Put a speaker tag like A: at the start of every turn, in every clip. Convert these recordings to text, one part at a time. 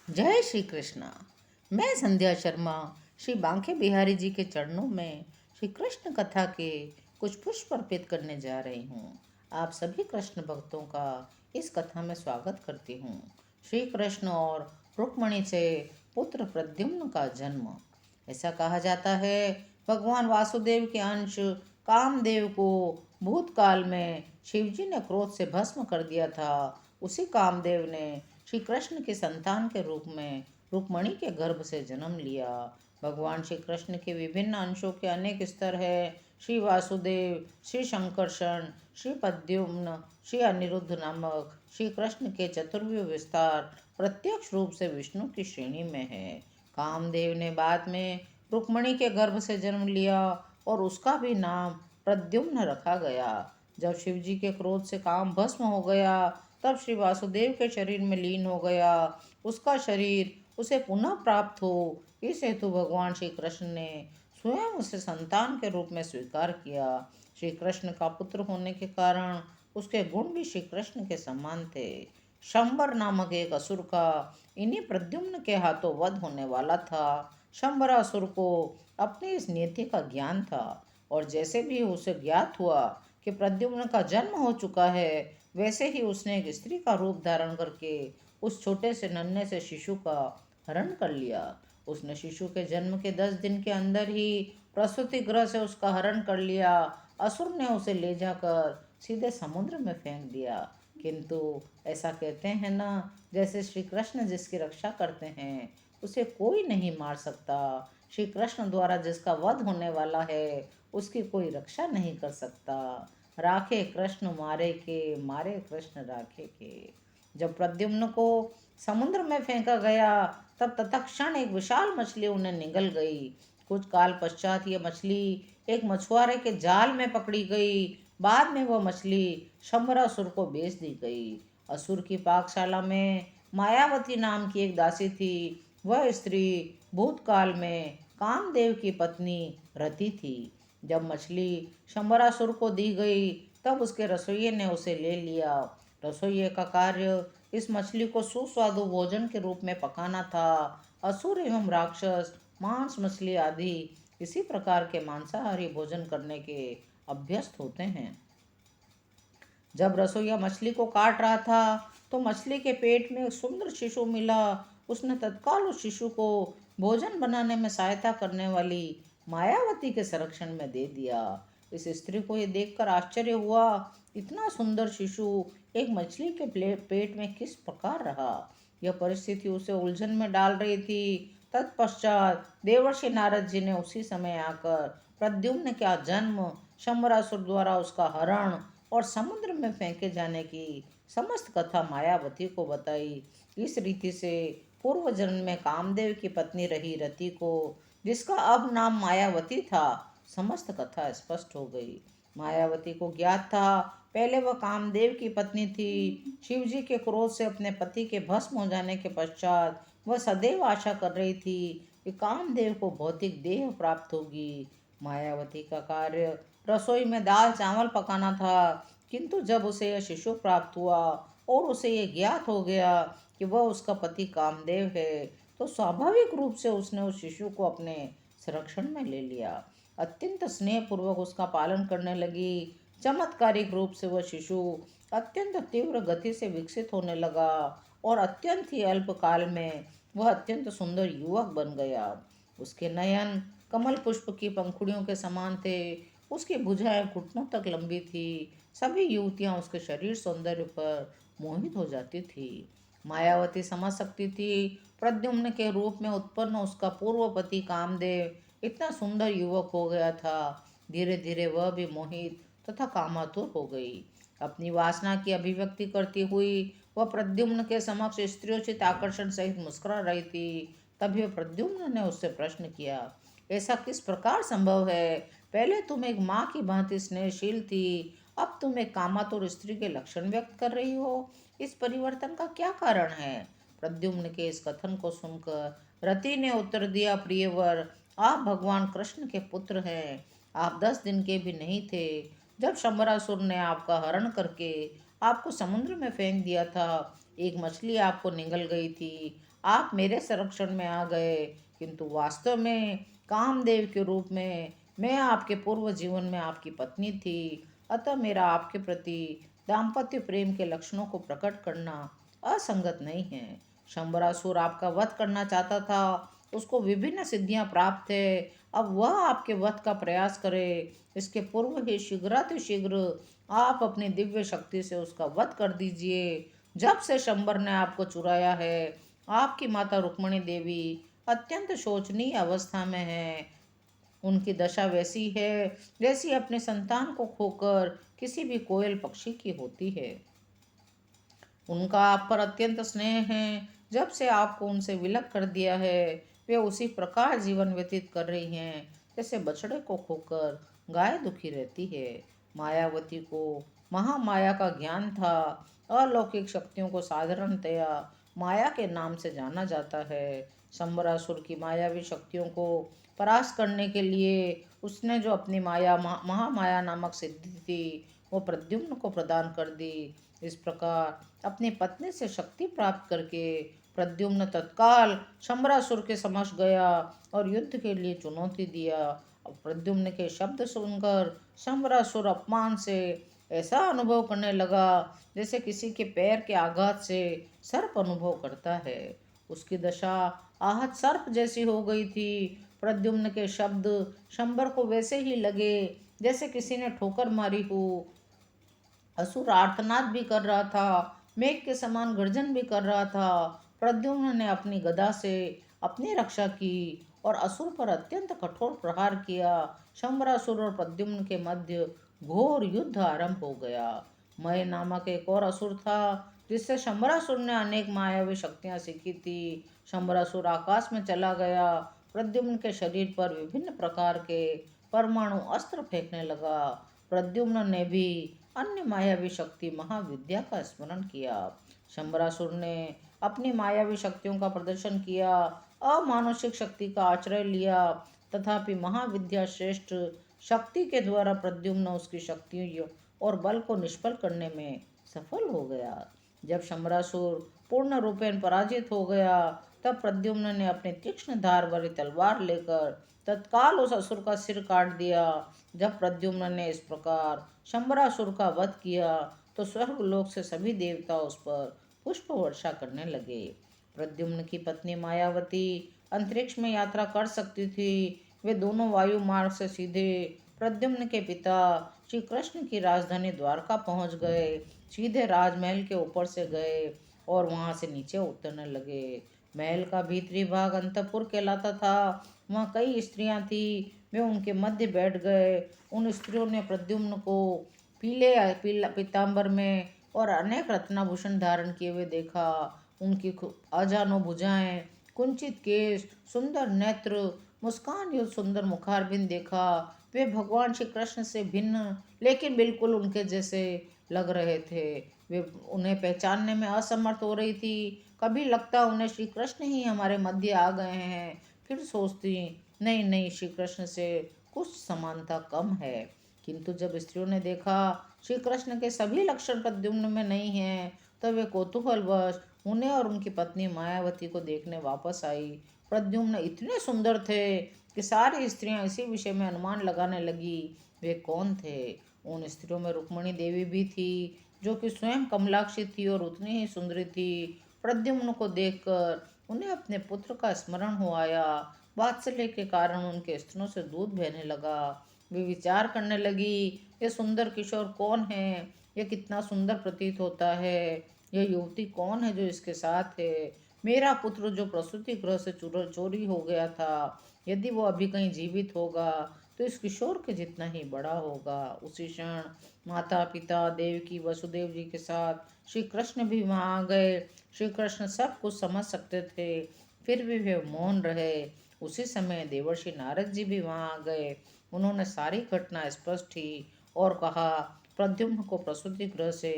A: जय श्री कृष्णा। मैं संध्या शर्मा श्री बांके बिहारी जी के चरणों में श्री कृष्ण कथा के कुछ पुष्प अर्पित करने जा रही हूँ। आप सभी कृष्ण भक्तों का इस कथा में स्वागत करती हूँ। श्री कृष्ण और रुक्मणी से पुत्र प्रद्युम्न का जन्म। ऐसा कहा जाता है भगवान वासुदेव के अंश कामदेव को भूतकाल में शिवजी ने क्रोध से भस्म कर दिया था। उसी कामदेव ने श्री कृष्ण के संतान के रूप में रुक्मणी के गर्भ से जन्म लिया। भगवान श्री कृष्ण के विभिन्न अंशों के अनेक स्तर है। श्री वासुदेव, श्री शंकरषण, श्री प्रद्युम्न, श्री अनिरुद्ध नामक श्री कृष्ण के चतुर्व्यूह विस्तार प्रत्यक्ष रूप से विष्णु की श्रेणी में है। कामदेव ने बाद में रुक्मणी के गर्भ से जन्म लिया और उसका भी नाम प्रद्युम्न रखा गया। जब शिवजी के क्रोध से काम भस्म हो गया तब श्री वासुदेव के शरीर में लीन हो गया। उसका शरीर उसे पुनः प्राप्त हो, इस हेतु भगवान श्री कृष्ण ने स्वयं उसे संतान के रूप में स्वीकार किया। श्री कृष्ण का पुत्र होने के कारण उसके गुण भी श्री कृष्ण के समान थे। शंबर नामक एक असुर का इन्हीं प्रद्युम्न के हाथों वध होने वाला था। शंबरासुर को अपनी इस नीति का ज्ञान था और जैसे भी उसे ज्ञात हुआ कि प्रद्युम्न का जन्म हो चुका है, वैसे ही उसने एक स्त्री का रूप धारण करके उस छोटे से नन्हे से शिशु का हरण कर लिया। उसने शिशु के जन्म के 10 दिन के अंदर ही प्रसूति गृह से उसका हरण कर लिया। असुर ने उसे ले जाकर सीधे समुद्र में फेंक दिया। किंतु ऐसा कहते हैं ना, जैसे श्री कृष्ण जिसकी रक्षा करते हैं उसे कोई नहीं मार सकता। श्री कृष्ण द्वारा जिसका वध होने वाला है उसकी कोई रक्षा नहीं कर सकता। राखे कृष्ण मारे के, मारे कृष्ण राखे के। जब प्रद्युम्न को समुद्र में फेंका गया तब तत्क्षण एक विशाल मछली उन्हें निगल गई। कुछ काल पश्चात यह मछली एक मछुआरे के जाल में पकड़ी गई। बाद में वह मछली शंबरासुर को बेच दी गई। असुर की पाकशाला में मायावती नाम की एक दासी थी। वह स्त्री भूतकाल में कामदेव की पत्नी रति थी। जब मछली शंबरासुर को दी गई तब उसके रसोइये ने उसे ले लिया। रसोइये का कार्य इस मछली को सुस्वादु भोजन के रूप में पकाना था। असुर एवं राक्षस मांस, मछली आदि इसी प्रकार के मांसाहारी भोजन करने के अभ्यस्त होते हैं। जब रसोइया मछली को काट रहा था तो मछली के पेट में एक सुंदर शिशु मिला। उसने तत्काल उस शिशु को भोजन बनाने में सहायता करने वाली मायावती के संरक्षण में दे दिया। इस स्त्री को यह देखकर आश्चर्य हुआ, इतना सुंदर शिशु एक मछली के पेट में किस प्रकार रहा। यह परिस्थिति उसे उलझन में डाल रही थी। तत्पश्चात देवर्षि नारद जी ने उसी समय आकर प्रद्युम्न का जन्म, शंबरासुर द्वारा उसका हरण और समुद्र में फेंके जाने की समस्त कथा मायावती को बताई। इस रीति से पूर्व जन्म में कामदेव की पत्नी रही रति को, जिसका अब नाम मायावती था, समस्त कथा स्पष्ट हो गई। मायावती को ज्ञात था पहले वह कामदेव की पत्नी थी। शिवजी के क्रोध से अपने पति के भस्म हो जाने के पश्चात वह सदैव आशा कर रही थी कि कामदेव को भौतिक देह प्राप्त होगी। मायावती का कार्य रसोई में दाल चावल पकाना था, किंतु जब उसे यह शिशु प्राप्त हुआ और उसे यह ज्ञात हो गया कि वह उसका पति कामदेव है, तो स्वाभाविक रूप से उसने उस शिशु को अपने संरक्षण में ले लिया। अत्यंत स्नेहपूर्वक उसका पालन करने लगी। चमत्कारिक रूप से वह शिशु अत्यंत तीव्र गति से विकसित होने लगा और अत्यंत ही अल्प काल में वह अत्यंत सुंदर युवक बन गया। उसके नयन कमल पुष्प की पंखुड़ियों के समान थे। उसकी भुजाएं घुटनों तक लंबी थी। सभी युवतियां उसके शरीर सौंदर्य पर मोहित हो जाती थी। मायावती समझ सकती थी प्रद्युम्न के रूप में उत्पन्न उसका पूर्व पति कामदेव इतना सुंदर युवक हो गया था। धीरे धीरे वह भी मोहित तथा कामातुर हो गई। अपनी वासना की अभिव्यक्ति करती हुई वह प्रद्युम्न के समक्ष स्त्रियोचित आकर्षण सहित मुस्कुरा रही थी। तभी प्रद्युम्न ने उससे प्रश्न किया, ऐसा किस प्रकार संभव है? पहले तुम एक माँ की भांति स्नेहशील थी, अब तुम एक कामातुर स्त्री के लक्षण व्यक्त कर रही हो। इस परिवर्तन का क्या कारण है? प्रद्युम्न के इस कथन को सुनकर रति ने उत्तर दिया, प्रियवर, आप भगवान कृष्ण के पुत्र हैं। आप 10 दिन के भी नहीं थे जब शंबरासुर ने आपका हरण करके आपको समुद्र में फेंक दिया था। एक मछली आपको निगल गई थी। आप मेरे संरक्षण में आ गए, किंतु वास्तव में कामदेव के रूप में मैं आपके पूर्व जीवन में आपकी पत्नी थी। अतः मेरा आपके प्रति दाम्पत्य प्रेम के लक्षणों को प्रकट करना असंगत नहीं है। शंबरासुर आपका वध करना चाहता था। उसको विभिन्न सिद्धियां प्राप्त है। अब वह आपके वध का प्रयास करे, इसके पूर्व ही शीघ्रातिशीघ्र आप अपनी दिव्य शक्ति से उसका वध कर दीजिए। जब से शंबर ने आपको चुराया है, आपकी माता रुक्मणी देवी अत्यंत शोचनीय अवस्था में है। उनकी दशा वैसी है जैसी अपने संतान को खोकर किसी भी कोयल पक्षी की होती है। उनका आप पर अत्यंत स्नेह है। जब से आपको उनसे विलग कर दिया है, वे उसी प्रकार जीवन व्यतीत कर रही हैं जैसे बछड़े को खोकर गाय दुखी रहती है। मायावती को महामाया का ज्ञान था। अलौकिक शक्तियों को साधारणतया माया के नाम से जाना जाता है। शंबरासुर की मायावी शक्तियों को परास्त करने के लिए उसने जो अपनी महामाया नामक सिद्धि थी, वो प्रद्युम्न को प्रदान कर दी। इस प्रकार अपनी पत्नी से शक्ति प्राप्त करके प्रद्युम्न तत्काल शंबरासुर के समक्ष गया और युद्ध के लिए चुनौती दिया। अब प्रद्युम्न के शब्द सुनकर शंबरासुर अपमान से ऐसा अनुभव करने लगा जैसे किसी के पैर के आघात से सर्प अनुभव करता है। उसकी दशा आहत सर्प जैसी हो गई थी। प्रद्युम्न के शब्द शंबर को वैसे ही लगे जैसे किसी ने ठोकर मारी हो। असुर आर्तनाद भी कर रहा था, मेघ के समान गर्जन भी कर रहा था। प्रद्युम्न ने अपनी गदा से अपनी रक्षा की और असुर पर अत्यंत कठोर प्रहार किया। शंबरासुर और प्रद्युम्न के मध्य घोर युद्ध आरंभ हो गया। मय नामक एक और असुर था जिससे शंबरासुर ने अनेक मायावी शक्तियां सीखी थी। शंबरासुर आकाश में चला गया। प्रद्युम्न के शरीर पर विभिन्न प्रकार के परमाणु अस्त्र फेंकने लगा। प्रद्युम्न ने भी अन्य मायावी शक्ति महाविद्या का स्मरण किया। शंबरासुर ने अपनी मायावी शक्तियों का प्रदर्शन किया, अमानुषिक शक्ति का आश्रय लिया। तथापि महाविद्या श्रेष्ठ शक्ति के द्वारा प्रद्युम्न उसकी शक्तियों और बल को निष्फल करने में सफल हो गया। जब शंबरासुर पूर्ण रूपेण पराजित हो गया, तब प्रद्युम्न ने अपनी तीक्ष्ण धार वाली तलवार लेकर तत्काल उस असुर का सिर काट दिया। जब प्रद्युम्न ने इस प्रकार शंबरासुर का वध किया, तो स्वर्गलोक से सभी देवता उस पर पुष्प वर्षा करने लगे। प्रद्युम्न की पत्नी मायावती अंतरिक्ष में यात्रा कर सकती थी। वे दोनों वायु मार्ग से सीधे प्रद्युम्न के पिता श्री कृष्ण की राजधानी द्वारका पहुंच गए। सीधे राजमहल के ऊपर से गए और वहां से नीचे उतरने लगे। महल का भीतरी भाग अंतपुर कहलाता था। वहाँ कई स्त्रियां थी। वे उनके मध्य बैठ गए। उन स्त्रियों ने प्रद्युम्न को पीला पीताम्बर में और अनेक रत्नाभूषण धारण किए हुए देखा। उनकी अजानो भुजाएं, कुंचित केश, सुंदर नेत्र, मुस्कान युक्त सुंदर मुखारबिंद देखा। वे भगवान श्री कृष्ण से भिन्न लेकिन बिल्कुल उनके जैसे लग रहे थे। वे उन्हें पहचानने में असमर्थ हो रही थी। कभी लगता उन्हें श्री कृष्ण ही हमारे मध्य आ गए हैं, फिर सोचती नहीं नहीं, श्री कृष्ण से कुछ समानता कम है। किंतु जब स्त्रियों ने देखा श्री कृष्ण के सभी लक्षण प्रद्युम्न में नहीं हैं, तो वे कौतूहलवश उन्हें और उनकी पत्नी मायावती को देखने वापस आई। प्रद्युम्न इतने सुंदर थे कि सारी स्त्रियां इसी विषय में अनुमान लगाने लगी वे कौन थे। उन स्त्रियों में रुक्मणी देवी भी थी, जो कि स्वयं कमलाक्षी थी और उतनी ही सुंदरी थी। प्रद्युम्न को देखकर उन्हें अपने पुत्र का स्मरण हो आया। वात्सल्य के कारण उनके स्तनों से दूध बहने लगा। वे विचार करने लगी, ये सुंदर किशोर कौन है? यह कितना सुंदर प्रतीत होता है। यह युवती कौन है जो इसके साथ है? मेरा पुत्र जो प्रसूति गृह से चोरी हो गया था, यदि वो अभी कहीं जीवित होगा तो इस किशोर के जितना ही बड़ा होगा। उसी क्षण माता पिता देवकी वसुदेव जी के साथ श्री कृष्ण भी वहाँ आ गए। श्री कृष्ण सब कुछ समझ सकते थे, फिर भी वे मौन रहे। उसी समय देवर्षि नारद जी भी वहाँ आ गए। उन्होंने सारी घटना स्पष्ट की और कहा, प्रद्युम्न को प्रसूति गृह से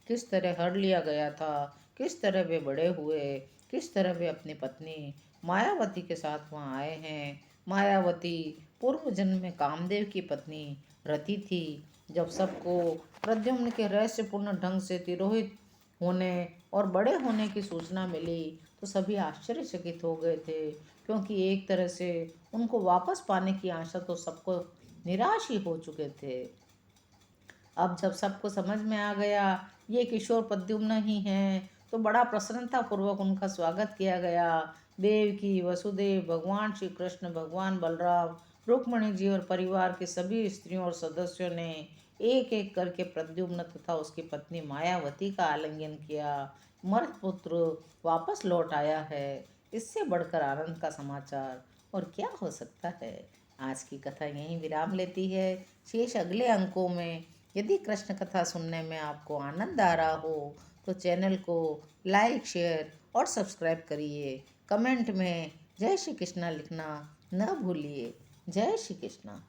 A: किस तरह हर लिया गया था, किस तरह वे बड़े हुए, किस तरह वे अपनी पत्नी मायावती के साथ वहाँ आए हैं। मायावती पूर्व जन्म में कामदेव की पत्नी रति थी। जब सबको प्रद्युम्न के रहस्यपूर्ण ढंग से तिरोहित होने और बड़े होने की सूचना मिली तो सभी आश्चर्यचकित हो गए थे, क्योंकि एक तरह से उनको वापस पाने की आशा तो सबको निराश ही हो चुके थे। अब जब सबको समझ में आ गया ये किशोर प्रद्युम्न ही हैं, तो बड़ा प्रसन्नता पूर्वक उनका स्वागत किया गया। देवकी, वसुदेव, भगवान श्री कृष्ण, भगवान बलराम, रुक्मणी जी और परिवार के सभी स्त्रियों और सदस्यों ने एक एक करके प्रद्युम्न तथा उसकी पत्नी मायावती का आलिंगन किया। मर्तपुत्र वापस लौट आया है, इससे बढ़कर आनंद का समाचार और क्या हो सकता है। आज की कथा यहीं विराम लेती है। शेष अगले अंकों में। यदि कृष्ण कथा सुनने में आपको आनंद आ रहा हो तो चैनल को लाइक, शेयर और सब्सक्राइब करिए। कमेंट में जय श्री कृष्णा लिखना न भूलिए। जय श्री कृष्णा।